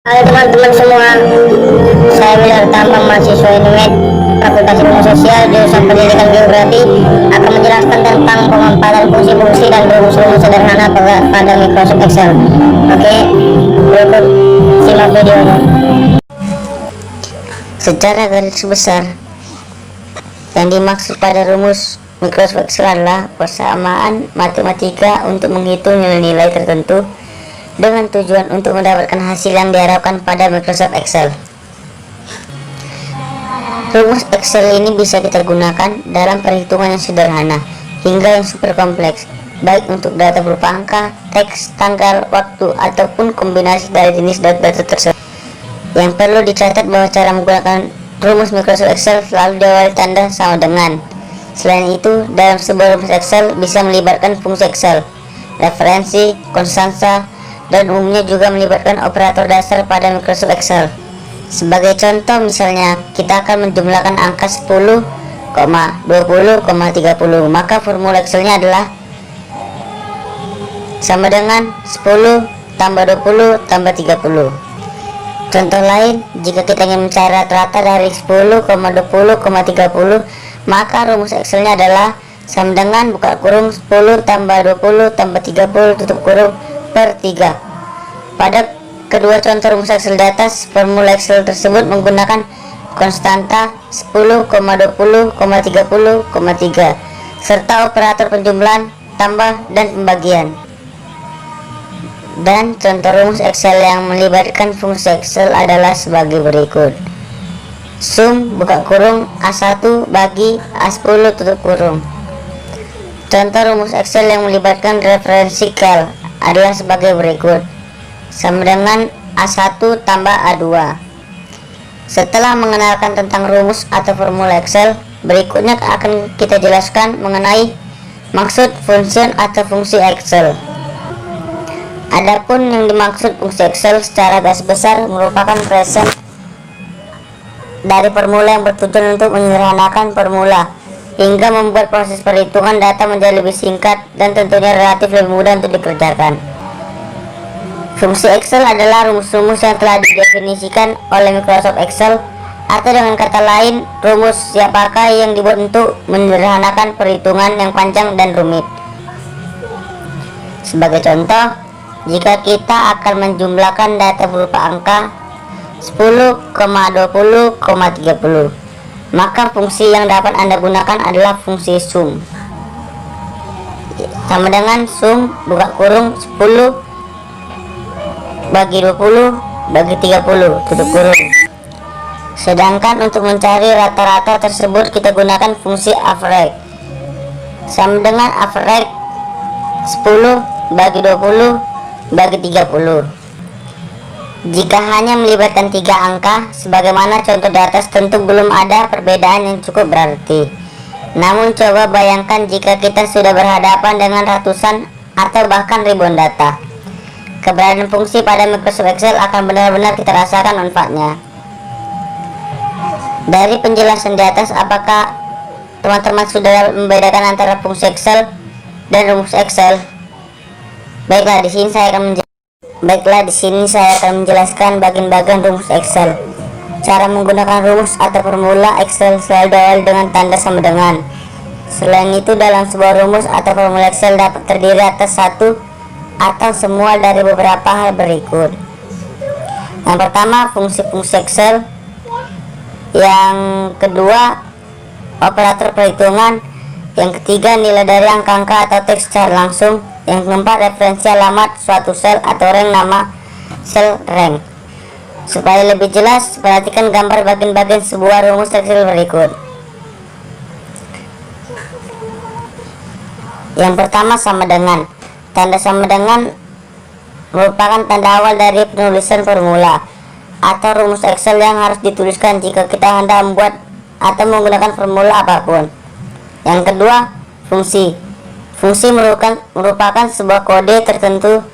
Halo teman-teman semua, saya Wilhar Tama, mahasiswa UNIMED Fakultas Ilmu Sosial jurusan Pendidikan Geografi, akan menjelaskan tentang pemaparan fungsi-fungsi dan rumus-rumus sederhana pada Microsoft Excel. Oke, berikut simak videonya. Secara garis besar, yang dimaksud pada rumus Microsoft Excel adalah persamaan matematika untuk menghitung nilai-nilai tertentu dengan tujuan untuk mendapatkan hasil yang diharapkan pada Microsoft Excel. Rumus Excel ini bisa kita gunakan dalam perhitungan yang sederhana hingga yang super kompleks, baik untuk data berupa angka, teks, tanggal, waktu, ataupun kombinasi dari jenis data tersebut. Yang perlu dicatat bahwa cara menggunakan rumus Microsoft Excel selalu diawali tanda sama dengan. Selain itu, dalam sebuah rumus Excel bisa melibatkan fungsi Excel, referensi, konstansa, dan umumnya juga melibatkan operator dasar pada Microsoft Excel. Sebagai contoh, misalnya kita akan menjumlahkan angka 10, 20, 30, maka formula Excelnya adalah sama dengan 10 tambah 20 tambah 30. Contoh lain, jika kita ingin mencari rata-rata dari 10, 20, 30, maka rumus Excelnya adalah sama dengan buka kurung 10 tambah 20 tambah 30 tutup kurung per 3. Pada kedua contoh rumus Excel di atas, formula Excel tersebut menggunakan konstanta 10, 20, 30, 3 serta operator penjumlahan, tambah, dan pembagian. Dan contoh rumus Excel yang melibatkan fungsi Excel adalah sebagai berikut. Sum buka kurung A1 bagi A10 tutup kurung. Contoh rumus Excel yang melibatkan referensi cal adalah sebagai berikut. Sama dengan A1 tambah A2. Setelah mengenalkan tentang rumus atau formula Excel, berikutnya akan kita jelaskan mengenai maksud, fungsi, atau fungsi Excel. Adapun yang dimaksud fungsi Excel secara garis besar merupakan present dari formula yang bertujuan untuk menyederhanakan formula hingga membuat proses perhitungan data menjadi lebih singkat dan tentunya relatif lebih mudah untuk dikerjakan. Fungsi Excel adalah rumus-rumus yang telah didefinisikan oleh Microsoft Excel, atau dengan kata lain, rumus siap pakai yang dibuat untuk menyederhanakan perhitungan yang panjang dan rumit. Sebagai contoh, jika kita akan menjumlahkan data berupa angka 10, 20, 30, maka fungsi yang dapat Anda gunakan adalah fungsi sum. Sama dengan sum buka kurung 10 bagi 20 bagi 30 tutup kurung. Sedangkan untuk mencari rata-rata tersebut kita gunakan fungsi average. Sama dengan average 10 bagi 20 bagi 30. Jika hanya melibatkan 3 angka sebagaimana contoh di atas, tentu belum ada perbedaan yang cukup berarti. Namun coba bayangkan jika kita sudah berhadapan dengan ratusan atau bahkan ribuan data. Keberadaan fungsi pada Microsoft Excel akan benar-benar kita rasakan manfaatnya. Dari penjelasan di atas, apakah teman-teman sudah membedakan antara fungsi Excel dan rumus Excel? Baiklah, di sini saya akan menjelaskan bagian-bagian rumus Excel. Cara menggunakan rumus atau formula Excel selalu diawali dengan tanda sama dengan. Selain itu, dalam sebuah rumus atau formula Excel dapat terdiri atas satu atau semua dari beberapa hal berikut. Yang pertama, fungsi-fungsi Excel. Yang kedua, operator perhitungan. Yang ketiga, nilai dari angka-angka atau teks secara langsung. Yang keempat, referensi alamat suatu sel atau rank nama sel rank. Supaya lebih jelas, perhatikan gambar bagian-bagian sebuah rumus Excel berikut. Yang pertama, sama dengan. Tanda sama dengan merupakan tanda awal dari penulisan formula atau rumus Excel yang harus dituliskan jika kita hendak membuat atau menggunakan formula apapun. Yang kedua, fungsi. Fungsi merupakan sebuah kode tertentu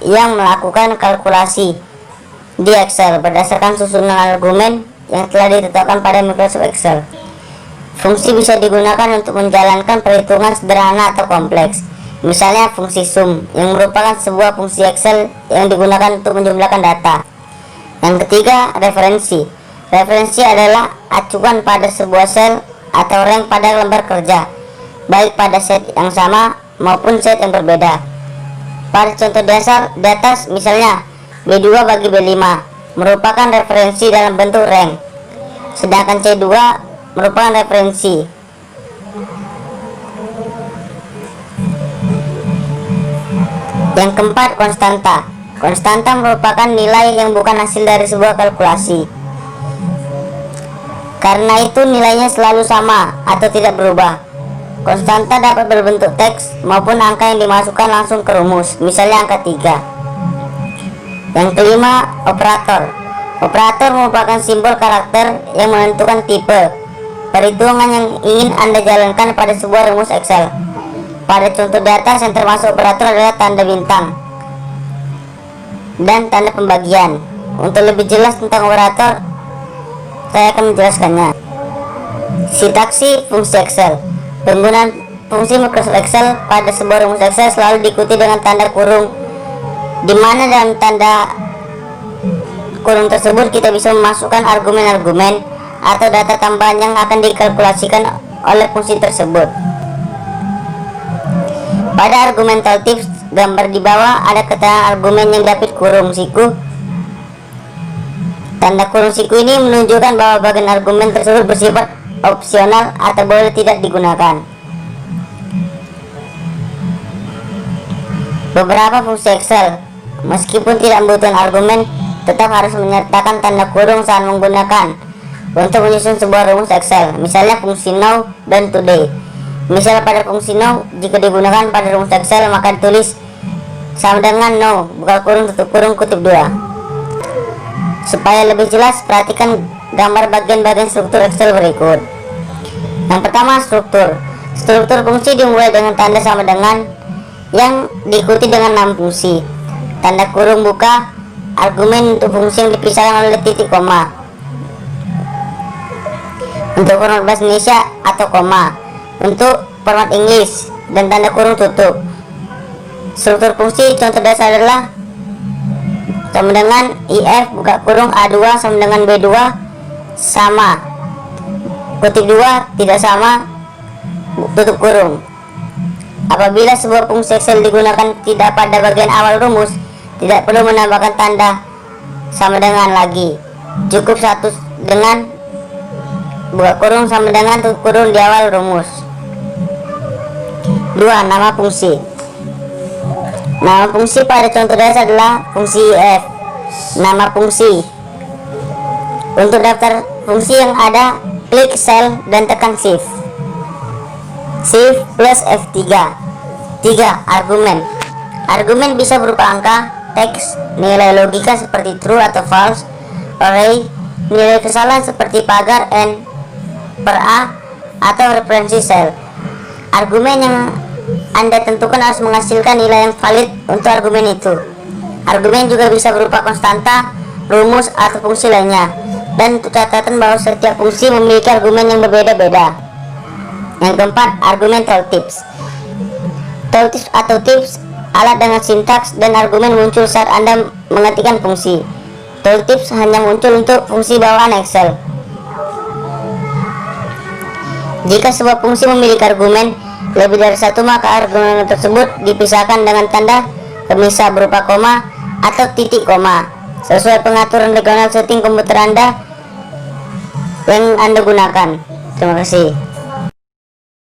yang melakukan kalkulasi di Excel berdasarkan susunan argumen yang telah ditetapkan pada Microsoft Excel. Fungsi bisa digunakan untuk menjalankan perhitungan sederhana atau kompleks. Misalnya fungsi sum yang merupakan sebuah fungsi Excel yang digunakan untuk menjumlahkan data. Yang ketiga, referensi. Referensi adalah acuan pada sebuah sel atau rank pada lembar kerja, baik pada set yang sama maupun set yang berbeda. Pada contoh dasar di atas, misalnya B2 bagi B5 merupakan referensi dalam bentuk rank, sedangkan C2 merupakan referensi. Yang keempat, konstanta. Konstanta merupakan nilai yang bukan hasil dari sebuah kalkulasi. Karena itu nilainya selalu sama atau tidak berubah. Konstanta dapat berbentuk teks maupun angka yang dimasukkan langsung ke rumus, misalnya angka 3. Yang kelima, operator. Operator merupakan simbol karakter yang menentukan tipe perhitungan yang ingin Anda jalankan pada sebuah rumus Excel. Pada contoh di atas, yang termasuk operator adalah tanda bintang dan tanda pembagian. Untuk lebih jelas tentang operator, saya akan menjelaskannya. Sintaksi fungsi Excel. Penggunaan fungsi Microsoft Excel pada sebuah rumus Excel selalu diikuti dengan tanda kurung, di mana dalam tanda kurung tersebut kita bisa memasukkan argumen-argumen atau data tambahan yang akan dikalkulasikan oleh fungsi tersebut. Pada argumental tips gambar di bawah ada keterangan argumen yang dapat kurung siku. Tanda kurung siku ini menunjukkan bahwa bagian argumen tersebut bersifat opsional atau boleh tidak digunakan. Beberapa fungsi Excel, meskipun tidak membutuhkan argumen, tetap harus menyertakan tanda kurung saat menggunakan untuk menyusun sebuah rumus Excel, misalnya fungsi now dan today. Misal pada fungsi now, jika digunakan pada rumus Excel maka ditulis sama dengan now buka kurung tutup kurung kutip 2. Supaya lebih jelas, perhatikan gambar bagian-bagian struktur Excel berikut. Yang pertama, struktur. Struktur fungsi dimulai dengan tanda sama dengan yang diikuti dengan 6 fungsi. Tanda kurung buka argumen untuk fungsi yang dipisahkan oleh titik koma. Untuk format bahasa Indonesia atau koma. Untuk format English dan tanda kurung tutup. Struktur fungsi contoh dasar adalah sama dengan IF buka kurung A2 sama dengan B2 sama kutip 2 tidak sama tutup kurung. Apabila sebuah fungsi Excel digunakan tidak pada bagian awal rumus, tidak perlu menambahkan tanda sama dengan lagi, cukup satu dengan buka kurung sama dengan tutup kurung di awal rumus. 2. Nama fungsi. Nama fungsi pada contoh dasar adalah fungsi IF. Nama fungsi. Untuk daftar fungsi yang ada, klik sel dan tekan shift. Shift plus F3. 3. Argumen. Argumen bisa berupa angka, teks, nilai logika seperti true atau false, array, nilai kesalahan seperti pagar, n per a, atau referensi sel. Argumen yang Anda tentukan harus menghasilkan nilai yang valid untuk argumen itu. Argumen juga bisa berupa konstanta, rumus, atau fungsi lainnya. Dan untuk catatan bahwa setiap fungsi memiliki argumen yang berbeda-beda. Yang keempat, argumen tooltips. Tooltips atau tips alat dengan sintaks dan argumen muncul saat Anda mengetikkan fungsi. Tooltips hanya muncul untuk fungsi bawaan Excel. Jika sebuah fungsi memiliki argumen lebih dari satu, maka argumen tersebut dipisahkan dengan tanda pemisah berupa koma atau titik koma sesuai pengaturan regional setting komputer Anda yang Anda gunakan. Terima kasih.